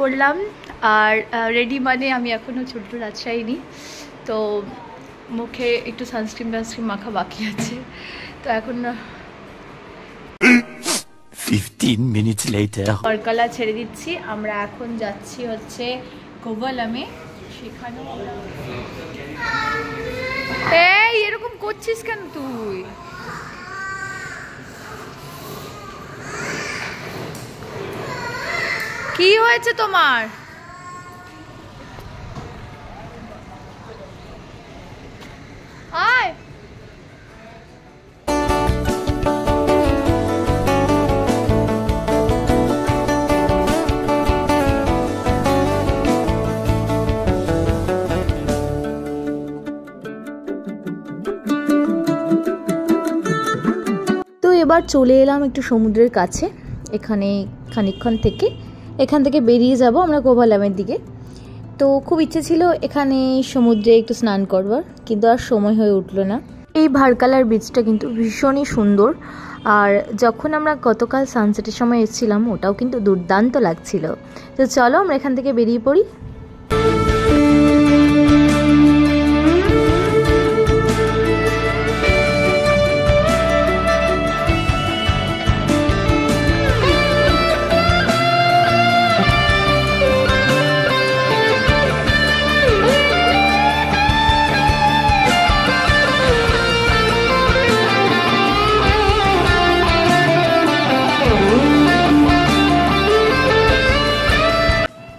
পড়লাম। আর রেডি মানে আমি এখনও চুল আঁচড়াইনি, তো মুখে একটু সানস্ক্রিন মাখা বাকি আছে। তো এখন 15 minutes later বরকলা ছেড়ে দিচ্ছি। আমরা এখন যাচ্ছি হচ্ছে কোভালামে। সেখানেও এই এরকম করছিস কেন তুই? কি হয়েছে তোমার? আয় এবার চলে এলাম একটু সমুদ্রের কাছে। এখানে খানিকক্ষণ থেকে এখান থেকে বেরিয়ে যাব আমরা কোভালামের দিকে। তো খুব ইচ্ছে ছিল এখানে সমুদ্রে একটু স্নান করবার, কিন্তু আর সময় হয়ে উঠলো না। এই ভারকালার বিচটা কিন্তু ভীষণই সুন্দর, আর যখন আমরা গতকাল সানসেটের সময় এসেছিলাম ওটাও কিন্তু দুর্দান্ত লাগছিল। তো চলো আমরা এখান থেকে বেরিয়ে পড়ি।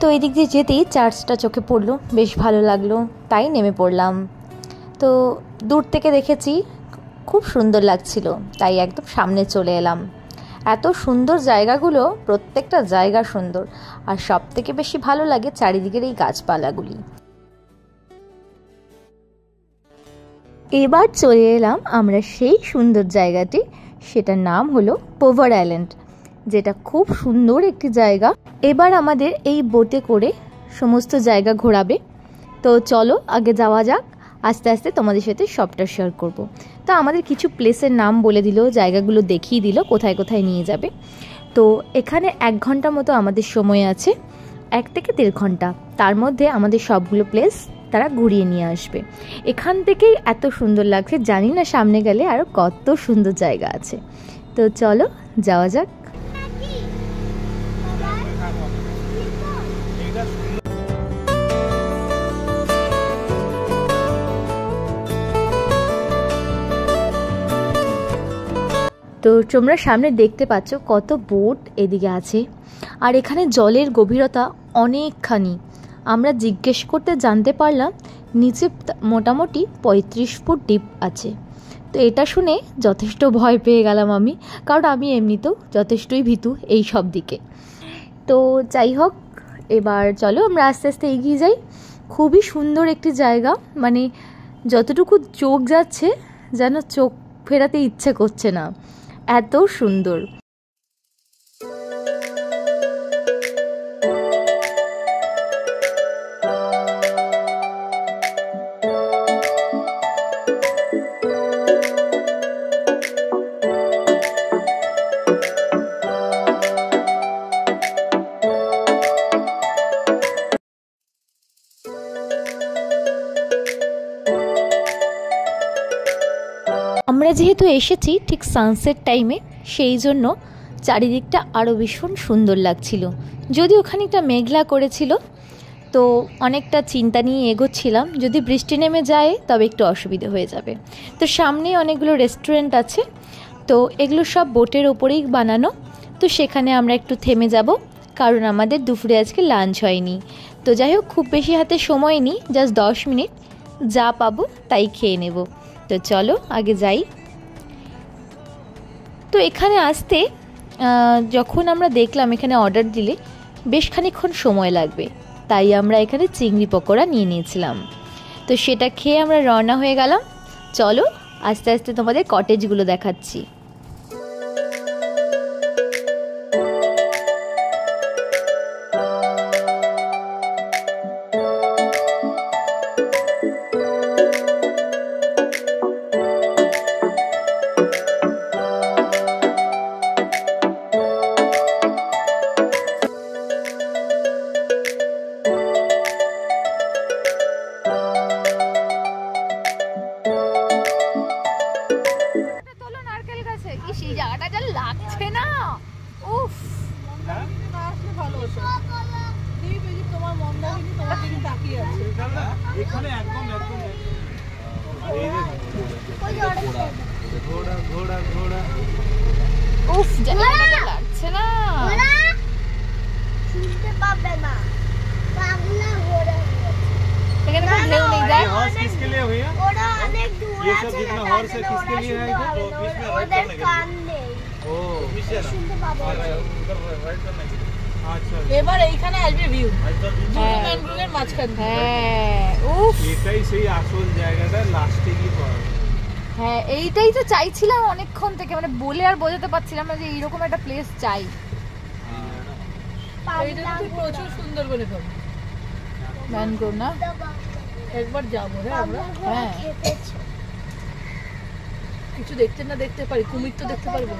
তো এই দিক দিয়ে যেতেই চার্চটা চোখে পড়লো, বেশ ভালো লাগলো, তাই নেমে পড়লাম। তো দূর থেকে দেখেছি খুব সুন্দর লাগছিল, তাই একদম সামনে চলে এলাম। এত সুন্দর জায়গাগুলো, প্রত্যেকটা জায়গা সুন্দর, আর সব থেকে বেশি ভালো লাগে চারিদিকের এই গাছপালাগুলি। এবার চলে এলাম আমরা সেই সুন্দর জায়গাটি, সেটার নাম হলো পোভার আইল্যান্ড, যেটা খুব সুন্দর একটি জায়গা। এবার আমাদের এই বোটে করে সমস্ত জায়গা ঘোরাবে। তো চলো আগে যাওয়া যাক, আস্তে আস্তে তোমাদের সাথে সবটা শেয়ার করব। তো আমাদের কিছু প্লেসের নাম বলে দিল, জায়গাগুলো দেখিয়ে দিল কোথায় কোথায় নিয়ে যাবে। তো এখানে 1 ঘন্টা মতো আমাদের সময় আছে, 1 থেকে 1.5 ঘন্টা, তার মধ্যে আমাদের সবগুলো প্লেস তারা ঘুরিয়ে নিয়ে আসবে। এখান থেকেই এত সুন্দর লাগছে, জানি না সামনে গেলে আরও কত সুন্দর জায়গা আছে। তো চলো যাওয়া যাক। তো তোমরা সামনে দেখতে পাচ্ছ কত বোট এদিকে আছে, আর এখানে জলের গভীরতা অনেকখানি। আমরা জিজ্ঞেস করতে জানতে পারলাম নিচে মোটামুটি 35 ফুট ডিপ আছে। তো এটা শুনে যথেষ্ট ভয় পেয়ে গেলাম আমি, কারণ আমি এমনিতেও যথেষ্টই ভীতু এই সব দিকে। তো যাই হোক, এবার চলো আমরা আস্তে আস্তে এগিয়ে যাই। খুবই সুন্দর একটি জায়গা, মানে যতটুকু চোখ যাচ্ছে যেন চোখ ফেরাতে ইচ্ছে করছে না, এত সুন্দর। আমরা যেহেতু এসেছি ঠিক সানসেট টাইমে, সেই জন্য চারিদিকটা আরও ভীষণ সুন্দর লাগছিল। যদিও খানিকটা মেঘলা করেছিল, তো অনেকটা চিন্তা নিয়ে এগোচ্ছিলাম, যদি বৃষ্টি নেমে যায় তবে একটু অসুবিধা হয়ে যাবে। তো সামনে অনেকগুলো রেস্টুরেন্ট আছে, তো এগুলো সব বোটের ওপরেই বানানো। তো সেখানে আমরা একটু থেমে যাব, কারণ আমাদের দুপুরে আজকে লাঞ্চ হয়নি। তো যাই হোক, খুব বেশি হাতে সময় নেই, জাস্ট 10 মিনিট, যা পাবো তাই খেয়ে নেব। তো চলো আগে যাই। তো এখানে আসতে যখন আমরা দেখলাম এখানে অর্ডার দিলে বেশ খানিকক্ষণ সময় লাগবে, তাই আমরা এখানে চিংড়ি পকোড়া নিয়ে নিয়েছিলাম। তো সেটা খেয়ে আমরা রওনা হয়ে গেলাম। চলো আস্তে আস্তে তোমাদের কটেজগুলো দেখাচ্ছি। উফ, জায়গাটা লাগছে না। এখানে কোনো ঢেউ নেই, দেখ। हॉर्स किसके लिए भैया? ये सब जितना हॉर्स है किसके लिए है इधर? तो बीच में राइट करने के लिए। ओ पीछे ना उधर राइट करने के लिए। अच्छा এবার এইখানে আসবে ভিউ। হ্যাঁ, ম্যানগ্রোভের মাঝখানে। হ্যাঁ, উফ, এটাই সেই আসল জায়গাটা, লাস্টে কি পাওয়া। হ্যাঁ, এইটাই তো চাইছিলাম অনেকক্ষণ থেকে, মানে বলে আর বোঝাতে পারছিলাম না যে এইরকম একটা প্লেস চাই। এইটা তো প্রচুর সুন্দর বলে তো ম্যানগ্রোভ না, একবার যাবো রে আমরা। হ্যাঁ, কিছু দেখতে না দেখতে পারি, কুমির তো দেখতে পারবো।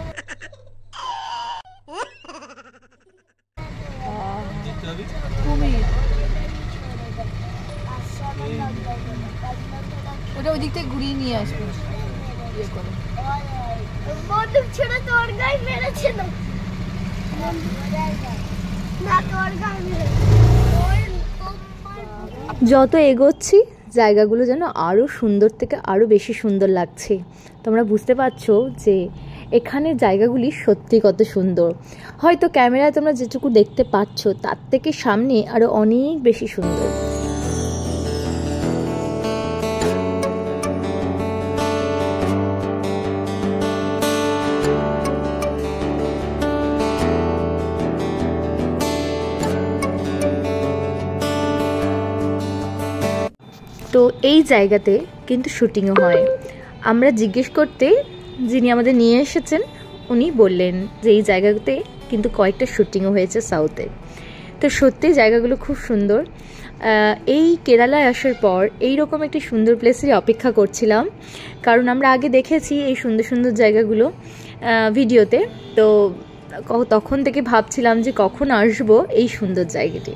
কুমির ওটা ওই দিক থেকে ঘুরিয়ে নিয়ে আসবো, ইয়ে করে। যত এগোচ্ছি জায়গাগুলো যেন আরও সুন্দর থেকে আরও বেশি সুন্দর লাগছে। তোমরা বুঝতে পারছো যে এখানে জায়গাগুলি সত্যি কত সুন্দর। হয়তো ক্যামেরায় তোমরা যেটুকু দেখতে পাচ্ছ তার থেকে সামনে আরও অনেক বেশি সুন্দর। তো এই জায়গাতে কিন্তু শুটিংও হয়। আমরা জিজ্ঞেস করতে যিনি আমাদের নিয়ে এসেছেন উনি বললেন যে এই জায়গাতে কিন্তু কয়েকটা শুটিংও হয়েছে সাউথে। তো সত্যি জায়গাগুলো খুব সুন্দর। এই কেরালায় আসার পর এই রকম একটি সুন্দর প্লেসেরই অপেক্ষা করছিলাম, কারণ আমরা আগে দেখেছি এই সুন্দর সুন্দর জায়গাগুলো ভিডিওতে। তো তখন থেকে ভাবছিলাম যে কখন আসবো এই সুন্দর জায়গাটি।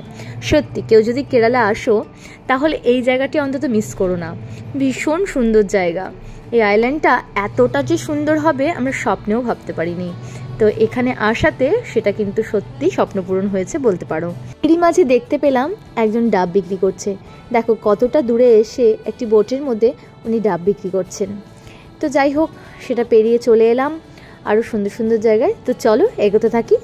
সত্যি কেউ যদি কেরালা আসো তাহলে এই জায়গাটি অন্তত মিস করো না, ভীষণ সুন্দর জায়গা। এই আইল্যান্ডটা এতটা যে সুন্দর হবে আমরা স্বপ্নেও ভাবতে পারিনি। তো এখানে আসাতে সেটা কিন্তু সত্যি স্বপ্নপূরণ হয়েছে বলতে পারো। এরই মাঝে দেখতে পেলাম একজন ডাব বিক্রি করছে। দেখো কতটা দূরে এসে একটি বোটের মধ্যে উনি ডাব বিক্রি করছেন। তো যাই হোক, সেটা পেরিয়ে চলে এলাম আরও সুন্দর সুন্দর জায়গায়। তো চলো এগোতে থাকি।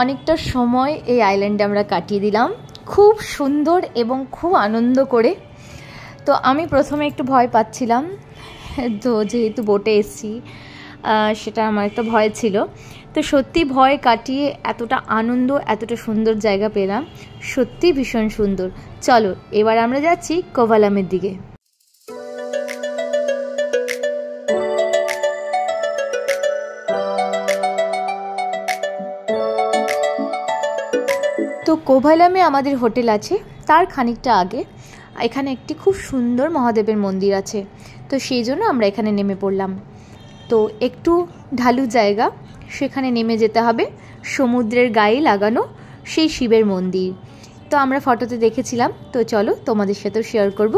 অনেকটা সময় এই আইল্যান্ডে আমরা কাটিয়ে দিলাম, খুব সুন্দর এবং খুব আনন্দ করে। তো আমি প্রথমে একটু ভয় পাচ্ছিলাম, তো যেহেতু বোটে এসেছি সেটা আমার একটা ভয় ছিল। তো সত্যি ভয় কাটিয়ে এতটা আনন্দ, এতটা সুন্দর জায়গা পেলাম, সত্যি ভীষণ সুন্দর। চলো এবার আমরা যাচ্ছি কোভালামের দিকে। তো কোভালামে আমাদের হোটেল আছে, তার খানিকটা আগে এখানে একটি খুব সুন্দর মহাদেবের মন্দির আছে। তো সেই জন্য আমরা এখানে নেমে পড়লাম। তো একটু ঢালু জায়গা, সেখানে নেমে যেতে হবে সমুদ্রের গায়ে লাগানো সেই শিবের মন্দির। তো আমরা ফটোতে দেখেছিলাম, তো চলো তোমাদের সাথেও শেয়ার করব,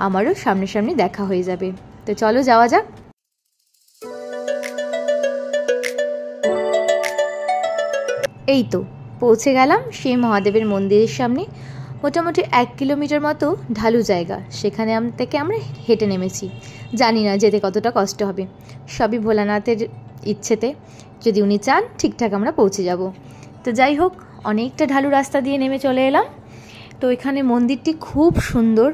আমারও সামনাসামনি দেখা হয়ে যাবে। তো চলো যাওয়া যাক। এই তো পৌঁছে গেলাম সেই মহাদেবের মন্দিরের সামনে। মোটামুটি 1 কিলোমিটার মতো ঢালু জায়গা, সেখানে থেকে আমরা হেঁটে নেমেছি। জানি না যেতে কতটা কষ্ট হবে, সবই ভোলানাথের ইচ্ছেতে, যদি উনি চান ঠিকঠাক আমরা পৌঁছে যাব। তো যাই হোক, অনেকটা ঢালু রাস্তা দিয়ে নেমে চলে এলাম। তো এখানে মন্দিরটি খুব সুন্দর,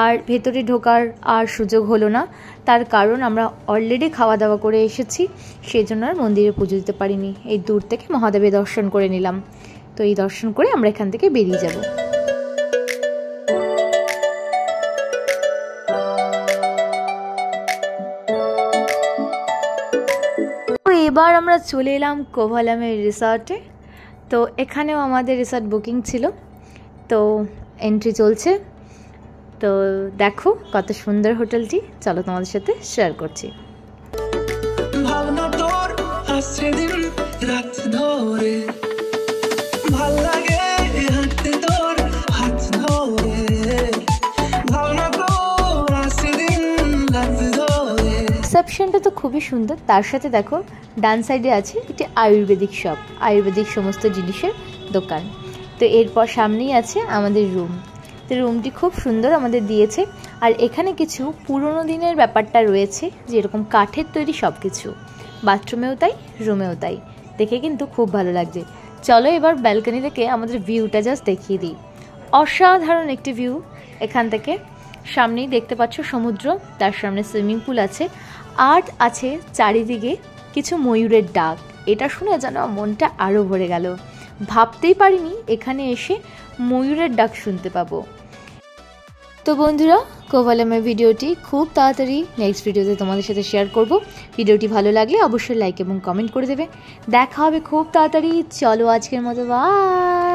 আর ভেতরে ঢোকার আর সুযোগ হলো না, তার কারণ আমরা অলরেডি খাওয়া দাওয়া করে এসেছি, সেই জন্য আর মন্দিরে পুজো দিতে পারিনি। এই দূর থেকে মহাদেবের দর্শন করে নিলাম। তো এই দর্শন করে আমরা এখান থেকে বেরিয়ে যাব। তো এবার আমরা চলে এলাম কোভালামের রিসর্টে। তো এখানেও আমাদের রিসর্ট বুকিং ছিল, তো এন্ট্রি চলছে। তো দেখো কত সুন্দর হোটেলটি, চলো তোমাদের সাথে শেয়ার করছি। রিসেপশনটা তো খুবই সুন্দর, তার সাথে দেখো ডান সাইডে আছে একটি আয়ুর্বেদিক শপ, আয়ুর্বেদিক সমস্ত জিনিসের দোকান। তো এরপর সামনেই আছে আমাদের রুম। তো রুমটি খুব সুন্দর আমাদের দিয়েছে, আর এখানে কিছু পুরনো দিনের ব্যাপারটা রয়েছে, যেরকম কাঠের তৈরি সব কিছু, বাথরুমেও তাই, রুমেও তাই, দেখে কিন্তু খুব ভালো লাগছে। চলো এবার ব্যালকনি থেকে আমাদের ভিউটা জাস্ট দেখিয়ে দিই। অসাধারণ একটি ভিউ এখান থেকে। সামনেই দেখতে পাচ্ছ সমুদ্র, তার সামনে সুইমিং পুল আছে, আর আছে চারিদিকে কিছু ময়ূরের ডাক। এটা শুনে যেন মনটা আরও ভরে গেল, ভাবতেই পারিনি এখানে এসে ময়ূরের ডাক শুনতে পাবো। তো বন্ধুরা, কোভালামের ভিডিওটি খুব তাড়াতাড়ি নেক্সট ভিডিওতে তোমাদের সাথে শেয়ার করব। ভিডিওটি ভালো লাগলে অবশ্যই লাইক এবং কমেন্ট করে দেবে। দেখা হবে খুব তাড়াতাড়ি। চলো আজকের মতো বাই।